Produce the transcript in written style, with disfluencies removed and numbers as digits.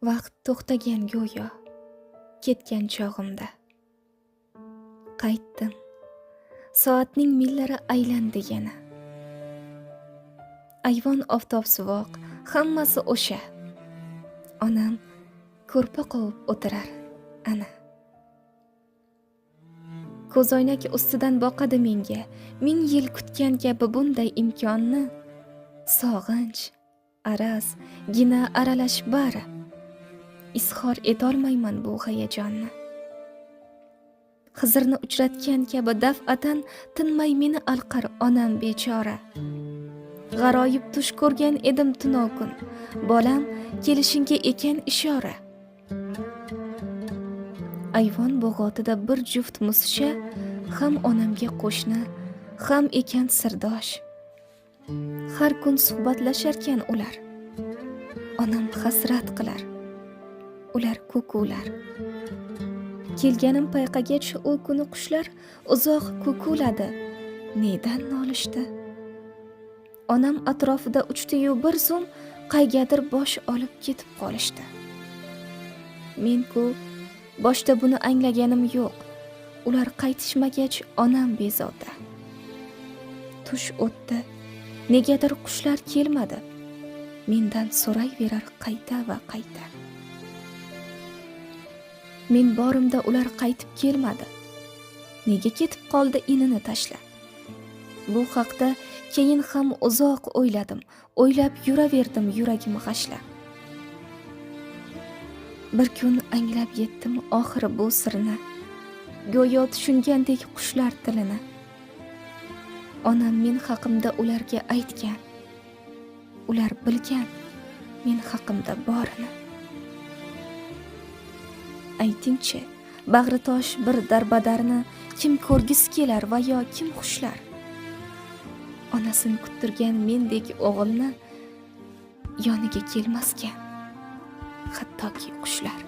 Vaqt to'xtagan go'yo ketgan chog'imda. Qaytdim. Soatning millari aylandi yana. Ayvon oftobsuvoq, hammasi o'sha. Onam ko'rpa qovib o'tirar ana. Ko'zoynak ustidan boqadi menga, 1000 yil kutgan kabi bunday imkonni. Sog'inch, araz, gina aralash bari. Izhor etolmayman bu hayajonni. Xizrni uchratgan kabi daf'atan tinmay meni alqar onam bechora. G'aroyib tush ko'rgan edim tunov kun, bolam kelishinga ekan ishora. Ayvon bog'otida bir juft muscha, ham onamga qo'shni, ham ekan sirdosh. Har kun suhbatlasharkan ular. Onam hasrat qilar. Ular kukular. Kelganim payqagach u kuni qushlar uzoq kukuladi. Nedan nolishdi? Onam atrofida uchdi-yu bir zum qaygadir bosh olib ketib qolishdi. Men-ku boshda buni anglaganim yo'q. Ular qaytishmagach onam bezovta. Tush o'tdi. Negadir qushlar kelmadi. Mendan so'rayverar qayta va qayta. Men borimda ular qaytib kelmadi. Nega ketib qoldi inini tashlab? Bu haqda keyin ham uzoq o'yladim. O'ylab yuraverdim yuragim g'ashlab. Bir kun anglab yetdim oxiri bu sirni. Go'yo tushungandek qushlar tilini. Onam men haqimda ularga aytgan. Ular bilgan men haqimda borini. Aytingchi, bag'ri tosh bir darbadarni kim ko'rgisi kelar va yo kim xushlar? Onasini kuttirgan mendek o'g'ilni yoniga kelmaskan, hattoki qushlar.